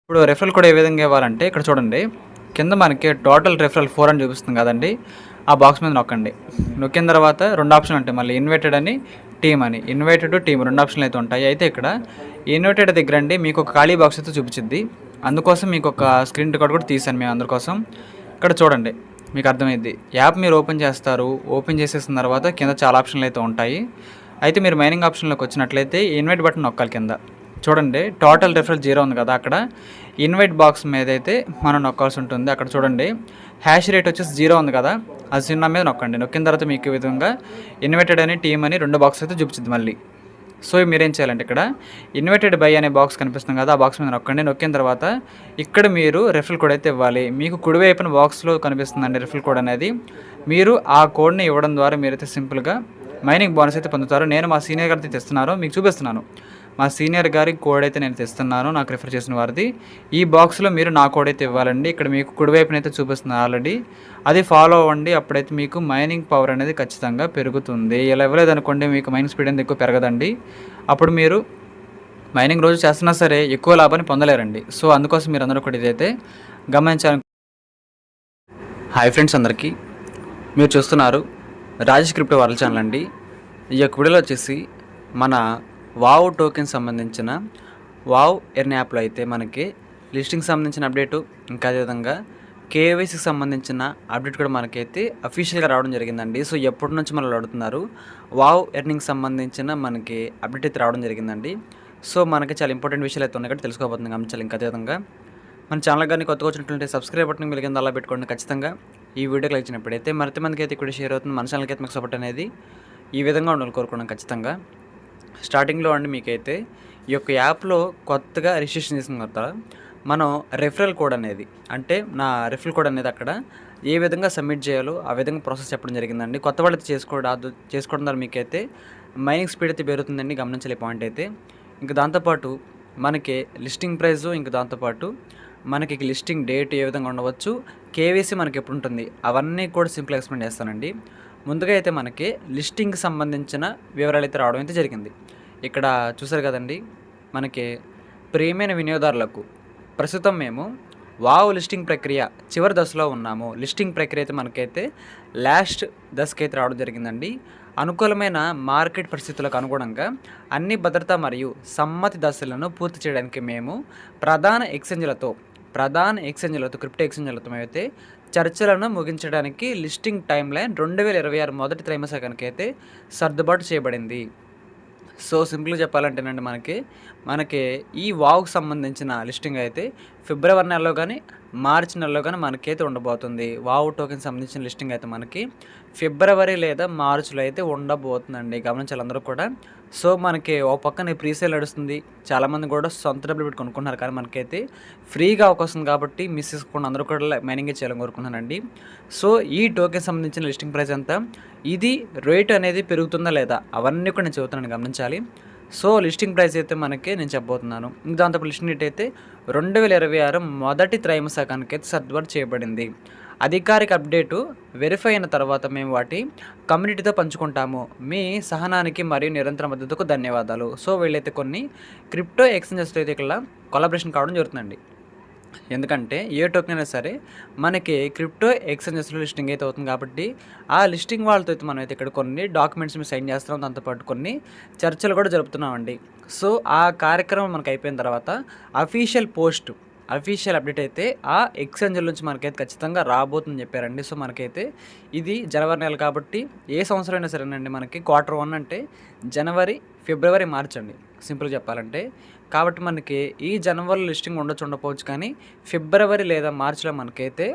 ఇప్పుడు referral code ఏ విధంగా ఇవ్వాలంటే ఇక్కడ చూడండి. కింద మనకి టోటల్ రెఫరల్ 4 అని చూపిస్తుంది కదండీ! ఆ బాక్స్ మీద నొక్కండి. నొక్కిన తర్వాత 2 ఆప్షన్లు ఉంటాయి మళ్ళీ ఇన్వైటెడ్ అని, టీమ్ అని. ఇన్వైటెడ్, టీమ్ 2 ఆప్షన్లు అయితే ఉంటాయి. అయితే ఇక్కడ ఇన్వైటెడ్ దగ్గరండి మీకు ఒక ఖాళీ బాక్స్ అయితే చూపిచ్చిద్ది. అందుకోసం మీకు ఒక స్క్రీన్ రికార్డ్ కూడా తీశాను మేము అందరి కోసం. ఇక్కడ చూడండి మీకు అర్థమైద్ది. యాప్ మీరు ఓపెన్ చేస్తారు. ఓపెన్ చేసేసిన తర్వాత కింద చాలా ఆప్షన్లు అయితే ఉంటాయి. అయితే మీరు మైనింగ్ ఆప్షన్లోకి వచ్చినట్లయితే ఇన్వైట్ బటన్ నొక్కాలి కింద. చూడండి టోటల్ రెఫరల్ 0 ఉంది కదా! అక్కడ ఇన్వైట్ బాక్స్ మీద అయితే మనం నొక్కాల్సి ఉంటుంది. అక్కడ చూడండి హ్యాష్ రేట్ వచ్చేసి 0 ఉంది కదా! అది 0 మీద నొక్కండి. నొక్కిన తర్వాత మీకు ఈ విధంగా ఇన్వైటెడ్ అని, టీమ్ అని 2 బాక్స్ అయితే చూపించింది మళ్ళీ. సో మీరేం చేయాలంటే ఇక్కడ ఇన్వైటెడ్ బై అనే బాక్స్ కనిపిస్తుంది కదా! ఆ బాక్స్ మీద నొక్కండి. నొక్కిన తర్వాత ఇక్కడ మీరు రెఫరల్ కోడ్ అయితే ఇవ్వాలి. మీకు కుడివైపున బాక్స్లో కనిపిస్తుందండి రెఫరల్ కోడ్ అనేది. మీరు ఆ కోడ్ని ఇవ్వడం ద్వారా మీరైతే సింపుల్గా మైనింగ్ బోనస్ అయితే పొందుతారు. నేను మా సీనియర్ గారితో తెస్తున్నాను, మీకు చూపిస్తున్నాను. మా సీనియర్ గారి కోడ్ అయితే నేను తెస్తున్నాను, నాకు రిఫర్ చేసిన వారిది. ఈ బాక్స్లో మీరు నా కోడ్ అయితే ఇవ్వాలండి. ఇక్కడ మీకు కుడివైపున అయితే చూపిస్తుంది ఆల్రెడీ. అది ఫాలో అవ్వండి. అప్పుడైతే మీకు మైనింగ్ పవర్ అనేది ఖచ్చితంగా పెరుగుతుంది. ఇలా ఇవ్వలేదనుకోండి మీకు మైనింగ్ స్పీడ్ అనేది ఎక్కువ పెరగదండి. అప్పుడు మీరు మైనింగ్ రోజు చేస్తున్నా సరే ఎక్కువ లాభాన్ని పొందలేరండి. సో అందుకోసం మీరు అందరూ కూడా ఇదైతే గమనించాలి. హాయ్ ఫ్రెండ్స్ అందరికీ, మీరు చూస్తున్నారు రాజేష్ క్రిప్టో వరల్డ్ ఛానల్ అండి. ఈ యొక్క వీడియోలో వచ్చేసి మన వావ్ టోకెన్ సంబంధించిన వావ్ ఎర్న్ యాప్లో అయితే మనకి లిస్టింగ్ సంబంధించిన అప్డేటు, ఇంకా అదేవిధంగా కేవైసీకి సంబంధించిన అప్డేట్ కూడా మనకైతే అఫీషియల్గా రావడం జరిగిందండి. సో ఎప్పటి నుంచి మనల్ని అడుగుతున్నారు వావ్ ఎర్నింగ్ సంబంధించిన మనకి అప్డేట్ అయితే రావడం జరిగిందండి. సో మనకి చాలా ఇంపార్టెంట్ విషయాలు అయితే ఉన్నాయి కాబట్టి తెలుసుకోబోతుంది గమనించాలి. ఇంకా అదేవిధంగా మన ఛానల్ కానీ కొత్తగా వచ్చినట్లయితే సబ్స్క్రైబ్ బటన్ మీరు కింద అలా పెట్టుకోండి. ఖచ్చితంగా ఈ వీడియోకి లైక్ చేసినప్పుడైతే మరింత మందికి అయితే ఇక్కడ షేర్ అవుతుంది. మన ఛానల్కి అయితే మీకు సపోర్ట్ అనేది ఈ విధంగా ఉండాలని కోరుకున్నాం. ఖచ్చితంగా స్టార్టింగ్లో అండి మీకైతే ఈ యొక్క యాప్లో కొత్తగా రిజిస్ట్రేషన్ చేసిన తర్వాత మనం రెఫరల్ కోడ్ అనేది, అంటే నా రెఫరల్ కోడ్ అనేది అక్కడ ఏ విధంగా సబ్మిట్ చేయాలో ఆ విధంగా ప్రాసెస్ చెప్పడం జరిగిందండి. కొత్త వాళ్ళైతే చేసుకోవడం ద్వారా మీకైతే మైనింగ్ స్పీడ్ అయితే పెరుగుతుందండి, గమనించాలి పాయింట్ అయితే. ఇంకా దాంతోపాటు మనకి లిస్టింగ్ ప్రైజు, ఇంకా దాంతోపాటు మనకి లిస్టింగ్ డేట్ ఏ విధంగా ఉండవచ్చు, కేవైసీ మనకి ఎప్పుడు ఉంటుంది, అవన్నీ కూడా సింపుల్ ఎక్స్ప్లెయిన్ చేస్తానండి. ముందుగా అయితే మనకి లిస్టింగ్కి సంబంధించిన వివరాలు అయితే రావడం అయితే జరిగింది. ఇక్కడ చూసారు కదండి, మనకి ప్రియమైన వినియోగదారులకు ప్రస్తుతం మేము వావ్ లిస్టింగ్ ప్రక్రియ చివరి దశలో ఉన్నాము. లిస్టింగ్ ప్రక్రియ అయితే మనకైతే లాస్ట్ దశకి అయితే రావడం జరిగిందండి. అనుకూలమైన మార్కెట్ పరిస్థితులకు అనుగుణంగా అన్ని భద్రత మరియు సమ్మతి దశలను పూర్తి చేయడానికి మేము ప్రధాన ఎక్స్చేంజ్లతో క్రిప్టో ఎక్స్చేంజ్లతో మేమైతే చర్చలను ముగించడానికి లిస్టింగ్ టైం లైన్ 2026 మొదటి త్రైమాసికానికి అయితే సర్దుబాటు చేయబడింది. సో సింపుల్గా చెప్పాలంటేనండి మనకి ఈ వావ్కి సంబంధించిన లిస్టింగ్ అయితే ఫిబ్రవరి నెలలో కానీ మార్చి నెలలో కానీ మనకైతే ఉండబోతుంది. వావ్ టోకెన్ సంబంధించిన లిస్టింగ్ అయితే మనకి ఫిబ్రవరి లేదా మార్చిలో అయితే ఉండబోతుందండి, గమనించాలి అందరూ కూడా. సో మనకి ఓ పక్కన ప్రీసేల్ నడుస్తుంది, చాలామంది కూడా సొంత డబ్బులు పెట్టి కొనుక్కుంటున్నారు, కానీ మనకైతే ఫ్రీగా అవకాశం కాబట్టి మిస్ చేసుకోండి, అందరూ కూడా మైనింగ్ చేయాలని కోరుకుంటున్నానండి. సో ఈ టోకెన్ సంబంధించిన లిస్టింగ్ ప్రైస్ ఎంత, ఇది రేట్ అనేది పెరుగుతుందా లేదా, అవన్నీ కూడా నేను చెబుతున్నాను, గమనించాలి. సో లిస్టింగ్ ప్రైస్ అయితే మనకి నేను చెప్పబోతున్నాను. దాంతో లిస్టింగ్ డేట్ అయితే 2026 మొదటి త్రైమాసికానికి అయితే సర్దుబాటు చేయబడింది. అధికారిక అప్డేటు వెరిఫై అయిన తర్వాత మేము వాటి కమ్యూనిటీతో పంచుకుంటాము. మీ సహనానికి మరియు నిరంతర మద్దతుకు ధన్యవాదాలు. సో వీళ్ళైతే కొన్ని క్రిప్టో ఎక్స్చేంజెస్తో అయితే ఇక్కడ కొలాబరేషన్ కావడం జరుగుతుందండి. ఎందుకంటే ఏ టోకెన్ అయినా సరే మనకి క్రిప్టో ఎక్స్చేంజెస్లో లిస్టింగ్ అయితే అవుతుంది కాబట్టి ఆ లిస్టింగ్ వాళ్ళతో అయితే మనం అయితే ఇక్కడ కొన్ని డాక్యుమెంట్స్ మేము సైన్ చేస్తున్నాం, దాంతోపాటు కొన్ని చర్చలు కూడా జరుపుతున్నామండి. సో ఆ కార్యక్రమం మనకు అయిపోయిన తర్వాత అఫీషియల్ అప్డేట్ అయితే ఆ ఎక్స్చేంజ్ల నుంచి మనకైతే ఖచ్చితంగా రాబోతుందని చెప్పారండి. సో మనకైతే ఇది జనవరి నెల కాబట్టి ఏ సంవత్సరం అయినా సరేనండి, మనకి Q1 అంటే జనవరి, ఫిబ్రవరి, మార్చ్ అండి సింపుల్గా చెప్పాలంటే. కాబట్టి మనకి ఈ జనవరిలో లిస్టింగ్ ఉండకపోవచ్చు, కానీ ఫిబ్రవరి లేదా మార్చిలో మనకైతే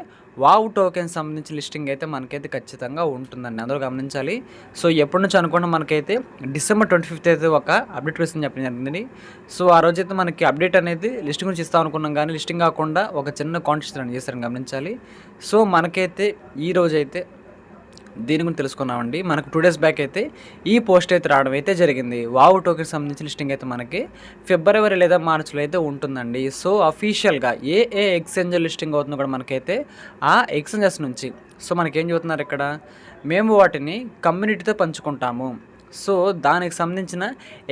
వావ్ టోకెన్ సంబంధించిన లిస్టింగ్ అయితే మనకైతే ఖచ్చితంగా ఉంటుందండి, అందరూ గమనించాలి. సో ఎప్పటి నుంచి అనుకున్నా మనకైతే December 25 అయితే ఒక అప్డేట్ వస్తుందని చెప్పడం జరిగింది. సో ఆ రోజైతే మనకి అప్డేట్ అనేది లిస్టింగ్ గురించి ఇస్తాం అనుకున్నాం, కానీ లిస్టింగ్ కాకుండా ఒక చిన్న కాంటెస్ట్ అని చేస్తారని గమనించాలి. సో మనకైతే ఈ రోజైతే దీని గురించి తెలుసుకున్నామండి. మనకు 2 days బ్యాక్ అయితే ఈ పోస్ట్ అయితే రావడం అయితే జరిగింది. వావ్ టోకెన్ సంబంధించిన లిస్టింగ్ అయితే మనకి ఫిబ్రవరి లేదా మార్చిలో అయితే ఉంటుందండి. సో అఫీషియల్గా ఏ ఎక్స్చేంజ్ లిస్టింగ్ అవుతుందో కూడా మనకైతే ఆ ఎక్స్చేంజెస్ నుంచి సో మనకేం చెబుతున్నారు ఇక్కడ, మేము వాటిని కమ్యూనిటీతో పంచుకుంటాము. సో దానికి సంబంధించిన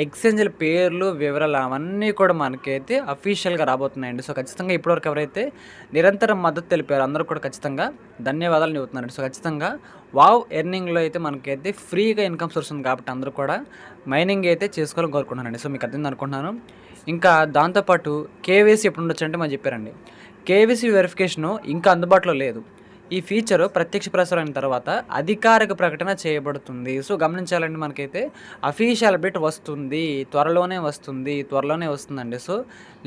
ఎక్స్చేంజ్ల పేర్లు, వివరాలు అవన్నీ కూడా మనకైతే అఫీషియల్‌గా రాబోతున్నాయండి. సో ఖచ్చితంగా ఇప్పటివరకు ఎవరైతే నిరంతరం మద్దతు తెలిపారో అందరూ కూడా ఖచ్చితంగా ధన్యవాదాలు చెబుతున్నారండి. సో ఖచ్చితంగా వావ్ ఎర్నింగ్‌లో అయితే మనకైతే ఫ్రీగా ఇన్‌కమ్ సోర్స్ ఉంది కాబట్టి అందరూ కూడా మైనింగ్ అయితే చేసుకోవాలని కోరుకుంటున్నానండి. సో మీకు అర్థమైంది అనుకుంటున్నాను. ఇంకా దాంతో పాటు కేవైసీ ఎప్పుడు ఉండొచ్చంటే మనం చెప్పారండి. కేవైసీ వెరిఫికేషను ఇంకా అందుబాటులో లేదు. ఈ ఫీచరు ప్రత్యక్ష ప్రసారం అయిన తర్వాత అధికారిక ప్రకటన చేయబడుతుంది. సో గమనించాలండి, మనకైతే అఫీషియల్ అప్డేట్ వస్తుంది. త్వరలోనే వస్తుందండి. సో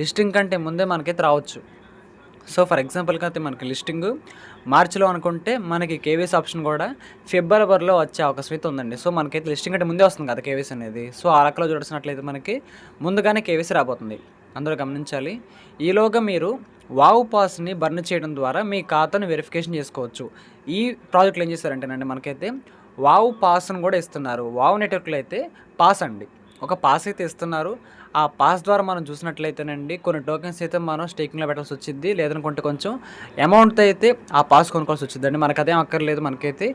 లిస్టింగ్ కంటే ముందే మనకైతే రావచ్చు. సో ఫర్ ఎగ్జాంపుల్‌గా అయితే మనకి లిస్టింగు మార్చిలో అనుకుంటే మనకి కేవైసీ ఆప్షన్ కూడా ఫిబ్రవరిలో వచ్చే అవకాశం అయితే ఉందండి. సో మనకైతే లిస్టింగ్ అంటే ముందే వస్తుంది కదా కేవైసీ అనేది. సో ఆ లెక్కలో చూడాల్సినట్లయితే మనకి ముందుగానే కేవైసీ రాబోతుంది. అందరూ గమనించాలి. ఈలోగా మీరు వావ్ పాస్‌ని బర్న్ చేయడం ద్వారా మీ ఖాతాను వెరిఫికేషన్ చేసుకోవచ్చు. ఈ ప్రాజెక్ట్‌లో ఏం చేశారంటేనండి, మనకైతే వావ్ పాస్‌ని కూడా ఇస్తున్నారు. వావ్ నెట్వర్క్‌లో అయితే పాస్ అండి. ఒక పాస్ అయితే ఇస్తున్నారు. ఆ పాస్ ద్వారా మనం చూసినట్లయితేనండి కొన్ని టోకెన్స్ అయితే మనం స్టేకింగ్‌లో పెట్టాల్సి వచ్చిద్ది. లేదనుకుంటే కొంచెం అమౌంట్‌తో అయితే ఆ పాస్ కొనుక్కోవాల్సి వచ్చిద్దండి. మనకదేం అక్కర్లేదు. మనకైతే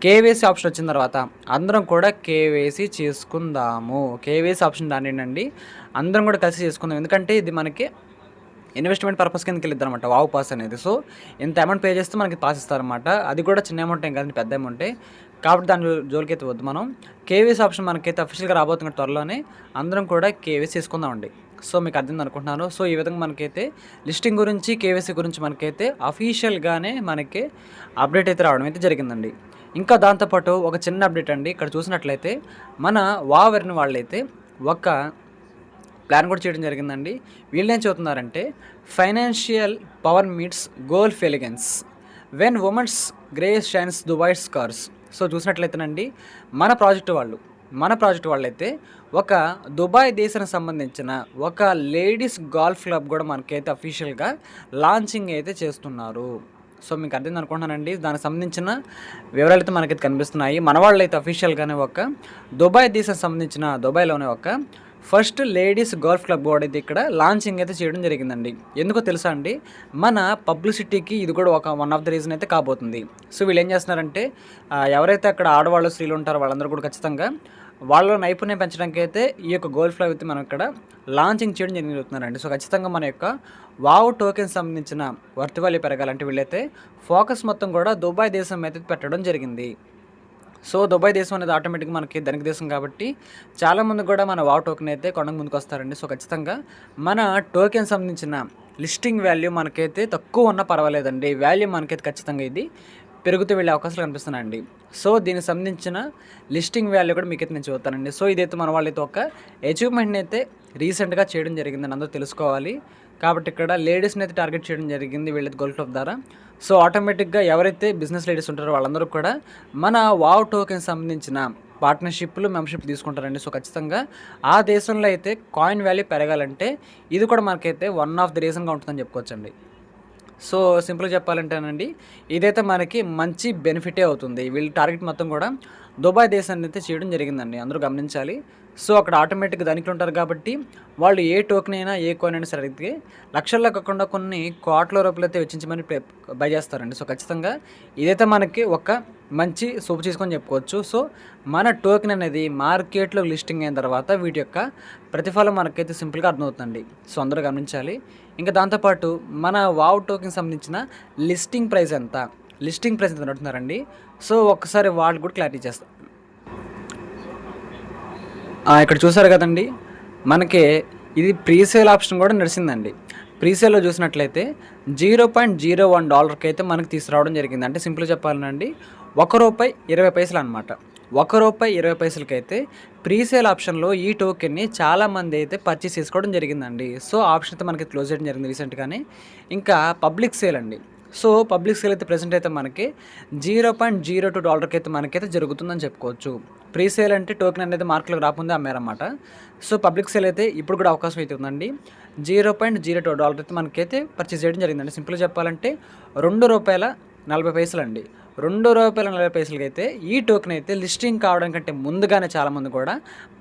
కేవైసీ ఆప్షన్ వచ్చిన తర్వాత అందరం కూడా కేవైసీ చేసుకుందాము. కేవైసీ ఆప్షన్ దాన్నేనండి అందరం కూడా కలిసి చేసుకుందాం. ఎందుకంటే ఇది మనకి ఇన్వెస్ట్మెంట్ పర్పస్ కిందకి వెళ్ళిద్దనమాట వావ్ పాస్ అనేది. సో ఇంత అమౌంట్ పే చేస్తే మనకి పాస్ ఇస్తారనమాట. అది కూడా చిన్న అమౌంట్ ఏం కాదండి, పెద్ద అమౌంటే. కాబట్టి దాని జోలికైతే వద్దు మనం. కేవైసీ ఆప్షన్ మనకైతే అఫీషియల్‌గా రాబోతున్న త్వరలోనే అందరం కూడా కేవైసీ చేసుకుందామండి. సో మీకు అర్థమైంది అనుకుంటున్నాను. సో ఈ విధంగా మనకైతే లిస్టింగ్ గురించి, కేవైసీ గురించి మనకైతే అఫీషియల్‌గానే మనకి అప్డేట్ అయితే రావడం అయితే జరిగిందండి. ఇంకా దాంతోపాటు ఒక చిన్న అప్డేట్ అండి. ఇక్కడ చూసినట్లయితే మన వావ్ ఎర్న్ వాళ్ళైతే ఒక ప్లాన్ కూడా చేయడం జరిగిందండి. వీళ్ళేం చెబుతున్నారంటే, financial power meets golf elegance when women's grace shines Dubai's cars. So చూసినట్లయితేనండి మన ప్రాజెక్టు వాళ్ళైతే ఒక దుబాయ్ దేశానికి సంబంధించిన ఒక లేడీస్ గోల్ఫ్ క్లబ్ కూడా మనకైతే అఫీషియల్‌గా లాంచింగ్ అయితే చేస్తున్నారు. సో మీకు అర్థమైంది అనుకుంటున్నానండి. దానికి సంబంధించిన వివరాలు అయితే మనకైతే కనిపిస్తున్నాయి. మన వాళ్ళైతే అఫీషియల్‌గానే ఒక దుబాయ్ దేశానికి సంబంధించిన దుబాయ్‌లోనే ఒక ఫస్ట్ లేడీస్ గోల్ఫ్ క్లబ్ కూడా అయితే ఇక్కడ లాంచింగ్ అయితే చేయడం జరిగిందండి. ఎందుకో తెలుసా అండి, మన పబ్లిసిటీకి ఇది కూడా వన్ ఆఫ్ ద రీజన్ అయితే కాబోతుంది. సో వీళ్ళు ఏం చేస్తున్నారంటే, ఎవరైతే అక్కడ ఆడవాళ్ళు, స్త్రీలు ఉంటారో వాళ్ళందరూ కూడా ఖచ్చితంగా వాళ్ళ నైపుణ్యం పెంచడానికి అయితే ఈ యొక్క గోల్ఫ్ క్లబ్ అయితే మనం ఇక్కడ లాంచింగ్ చేయడం జరుగుతున్నారండి. సో ఖచ్చితంగా మన యొక్క వావ్ టోకెన్ సంబంధించిన వర్త్ వాల్యూ పెరగాలంటే వీళ్ళైతే ఫోకస్ మొత్తం కూడా దుబాయ్ దేశం అయితే పెట్టడం జరిగింది. సో దుబాయ్ దేశం అనేది ఆటోమేటిక్గా మనకి ధనిక దేశం కాబట్టి చాలామంది కూడా మన వావ్ టోకెన్ అయితే కొనక ముందుకు వస్తారండి. సో ఖచ్చితంగా మన టోకెన్ సంబంధించిన లిస్టింగ్ వాల్యూ మనకైతే తక్కువ ఉన్నా పర్వాలేదండి, వాల్యూ మనకైతే ఖచ్చితంగా ఇది పెరుగుతూ వెళ్ళే అవకాశాలు కనిపిస్తున్నాయండి. సో దీనికి సంబంధించిన లిస్టింగ్ వాల్యూ కూడా మీకైతే నేను చూస్తానండి. సో ఇదైతే మన వాళ్ళైతే ఒక అచీవ్మెంట్ని అయితే రీసెంట్గా చేయడం జరిగిందని అందరూ తెలుసుకోవాలి. కాబట్టి ఇక్కడ లేడీస్ని అయితే టార్గెట్ చేయడం జరిగింది వీళ్ళైతే గోల్ఫ్ క్లబ్ ద్వారా. సో ఆటోమేటిక్గా ఎవరైతే బిజినెస్ లేడీస్ ఉంటారో వాళ్ళందరూ కూడా మన వావ్ టోకెన్ సంబంధించిన పార్ట్నర్షిప్లు, మెంబర్షిప్ తీసుకుంటారండి. సో ఖచ్చితంగా ఆ దేశంలో అయితే కాయిన్ వాల్యూ పెరగాలంటే ఇది కూడా మనకైతే వన్ ఆఫ్ ది రీజన్గా ఉంటుందని చెప్పుకోవచ్చండి. సో సింపుల్గా చెప్పాలంటేనండి, ఇదైతే మనకి మంచి బెనిఫిటే అవుతుంది. వీళ్ళ టార్గెట్ మొత్తం కూడా దుబాయ్ దేశాన్ని అయితే చేయడం జరిగిందండి, అందరూ గమనించాలి. సో అక్కడ ఆటోమేటిక్గా ధనికులు ఉంటారు కాబట్టి వాళ్ళు ఏ టోకెన్ అయినా, ఏ కాయిన్ అయినా సరే అయితే లక్షల్లో కాకుండా కొన్ని కోట్ల రూపాయలు అయితే వెచ్చించి మరీ బై చేస్తారండి. సో ఖచ్చితంగా ఇదైతే మనకి ఒక మంచి సూపు చేసుకొని చెప్పుకోవచ్చు. సో మన టోకెన్ అనేది మార్కెట్లో లిస్టింగ్ అయిన తర్వాత వీటి యొక్క ప్రతిఫలం మనకైతే సింపుల్గా అర్థమవుతుందండి. సో అందరూ గమనించాలి. ఇంకా దాంతోపాటు మన వావ్ టోకెన్ సంబంధించిన లిస్టింగ్ ప్రైస్ ఎంత అంటున్నారండి. సో ఒక్కసారి వాళ్ళు కూడా క్లారిటీ చేస్తాం. ఇక్కడ చూసారు కదండి, మనకి ఇది ప్రీసేల్ ఆప్షన్ కూడా నడిచిందండి. ప్రీసేల్లో చూసినట్లయితే $0.01 అయితే మనకి తీసుకురావడం జరిగింది. అంటే సింపుల్గా చెప్పాలండి, ₹1.20 అనమాట. ₹1.20 అయితే ప్రీసేల్ ఆప్షన్లో ఈ టోకెన్ని చాలామంది అయితే పర్చేస్ చేసుకోవడం జరిగిందండి. సో ఆప్షన్ అయితే మనకి క్లోజ్ చేయడం జరిగింది రీసెంట్గానే. ఇంకా పబ్లిక్ సేల్ అండి. సో పబ్లిక్ సేల్ అయితే ప్రెసెంట్ అయితే మనకి $0.02 అయితే మనకైతే జరుగుతుందని చెప్పుకోవచ్చు. ప్రీ సేల్ అంటే టోకెన్ అనేది మార్కెట్లోకి రాకుండా అమ్మారన్నమాట. సో పబ్లిక్ సేల్ అయితే ఇప్పుడు కూడా అవకాశం అయితే ఉందండి. $0.02 అయితే మనకైతే పర్చేస్ చేయడం జరిగిందండి. సింపుల్గా చెప్పాలంటే ₹2.40 అండి. ₹2.40 అయితే ఈ టోకెన్ అయితే లిస్టింగ్ కావడం కంటే ముందుగానే చాలామంది కూడా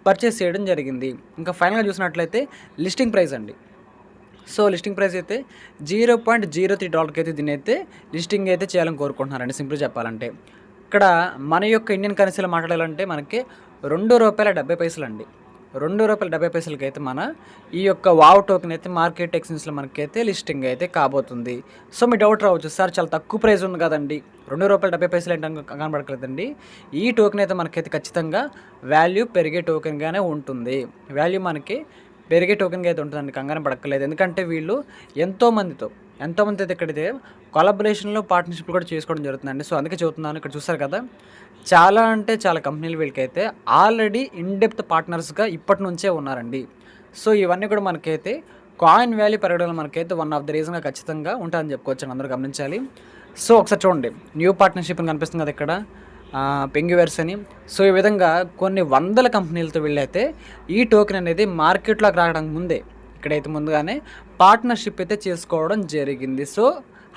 పర్చేస్ చేయడం జరిగింది. ఇంకా ఫైనల్గా చూసినట్లయితే లిస్టింగ్ ప్రైస్ అండి. సో లిస్టింగ్ ప్రైస్ అయితే $0.03 అయితే దీన్ని అయితే లిస్టింగ్ అయితే చేయాలని కోరుకుంటున్నారండి. సింపుల్ చెప్పాలంటే ఇక్కడ మన యొక్క ఇండియన్ కరెన్సీలో మాట్లాడాలంటే మనకి ₹2.70 అండి. ₹2.70 అయితే మన ఈ యొక్క వావ్ టోకెన్ అయితే మార్కెట్ ఎక్స్చేంజ్‌లో మనకైతే లిస్టింగ్ అయితే కాబోతుంది. సో మీ డౌట్ రావచ్చు, సార్ చాలా తక్కువ ప్రైస్ ఉంది కదండీ, ₹2.70 ఏంటని కనబడట్లేదండి. ఈ టోకెన్ అయితే మనకైతే ఖచ్చితంగా వాల్యూ పెరిగే టోకెన్‌గానే ఉంటుంది. వాల్యూ మనకి పెరిగే టోకెన్‌గా అయితే ఉంటుందండి, కంగారు పడక్కర్లేదు. ఎందుకంటే వీళ్ళు ఎంతోమందితో అయితే ఇక్కడైతే కొలాబరేషన్‌లో పార్ట్నర్‌షిప్‌లు కూడా చేసుకోవడం జరుగుతుందండి. సో అందుకే చెబుతున్నాను. ఇక్కడ చూసారు కదా, చాలా అంటే చాలా కంపెనీలు వీళ్ళకైతే ఆల్రెడీ ఇన్ డెప్త్ పార్ట్నర్స్‌గా ఇప్పటి నుంచే ఉన్నారండి. సో ఇవన్నీ కూడా మనకైతే కాయిన్ వాల్యూ పెరగడంలో మనకైతే వన్ ఆఫ్ ద రీజన్‌గా ఖచ్చితంగా ఉంటుందని చెప్పుకోవచ్చండి, అందరూ గమనించాలి. సో ఒకసారి చూడండి, న్యూ పార్ట్నర్‌షిప్ అని కనిపిస్తుంది కదా ఇక్కడ, పెంగ్యువర్స్ అని. సో ఈ విధంగా కొన్ని వందల కంపెనీలతో వీళ్ళైతే ఈ టోకెన్ అనేది మార్కెట్లోకి రావడానికి ముందే ఇక్కడైతే ముందుగానే పార్ట్నర్షిప్ అయితే చేసుకోవడం జరిగింది. సో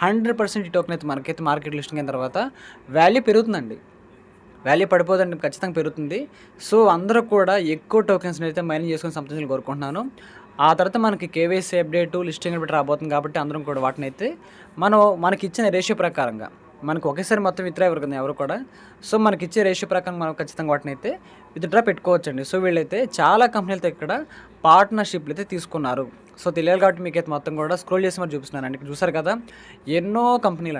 100% ఈ టోకెన్ అయితే మనకైతే మార్కెట్ లిస్టింగ్ అయిన తర్వాత వాల్యూ పెరుగుతుందండి, వాల్యూ పడిపోదండి, ఖచ్చితంగా పెరుగుతుంది. సో అందరూ కూడా ఎక్కువ టోకెన్స్ని అయితే మైనింగ్ చేసుకొని సంపాదించాలని కోరుకుంటున్నాను. ఆ తర్వాత మనకి కేవైసీ అప్డేటు, లిస్టింగ్ అప్డేట్ రాబోతుంది కాబట్టి అందరం కూడా వాటిని అయితే మనకిచ్చిన రేషియో ప్రకారంగా, మనకు ఒకేసారి మొత్తం విత్డ్రా ఇవ్వరు కదా ఎవరు కూడా. సో మనకిచ్చే రేషియో ప్రకారం మనం ఖచ్చితంగా వాటిని అయితే విత్డ్రా పెట్టుకోవచ్చండి. సో వీళ్ళైతే చాలా కంపెనీలతో ఇక్కడ పార్ట్నర్షిప్లు అయితే తీసుకున్నారు. సో తెలియాలి కాబట్టి మీకైతే మొత్తం కూడా స్క్రోల్ చేసి మరి చూపిస్తున్నానండి. ఇక్కడ చూసారు కదా, ఎన్నో కంపెనీలు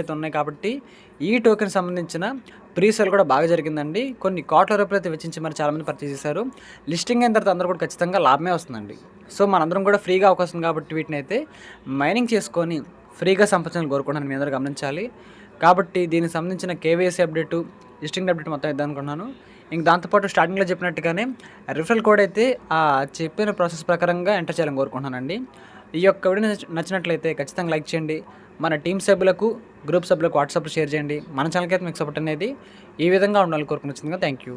అయితే ఉన్నాయి కాబట్టి ఈ టోకెన్ సంబంధించిన ప్రీసేల్ కూడా బాగా జరిగిందండి. కొన్ని కోట్ల రూపాయలు అయితే వెచ్చించి మరి చాలామంది పర్చేస్ చేశారు. లిస్టింగ్ అయిన తర్వాత అందరూ కూడా ఖచ్చితంగా లాభమే వస్తుందండి. సో మనందరం కూడా ఫ్రీగా అవకాశం కాబట్టి వీటిని అయితే మైనింగ్ చేసుకొని ఫ్రీగా సంపాదించాలని కోరుకుంటున్నాను, మీ అందరూ గమనించాలి. కాబట్టి దీనికి సంబంధించిన కేవైసీ అప్డేటు, లిస్టింగ్ అప్డేట్ మొత్తం ఇద్దాం అనుకున్నాను. ఇంక దాంతోపాటు స్టార్టింగ్లో చెప్పినట్టుగానే రిఫరల్ కోడ్ అయితే చెప్పిన ప్రాసెస్ ప్రకారంగా ఎంటర్ చేయాలని కోరుకుంటున్నానండి. ఈ యొక్క వీడియో నచ్చినట్లయితే ఖచ్చితంగా లైక్ చేయండి. మన టీం సభ్యులకు, గ్రూప్ సభ్యులకు వాట్సాప్లో షేర్ చేయండి. మన ఛానల్కి అయితే మీకు సపోర్ట్ అనేది ఈ విధంగా ఉండాలని కోరుకుని వచ్చిందిగా. Thank you.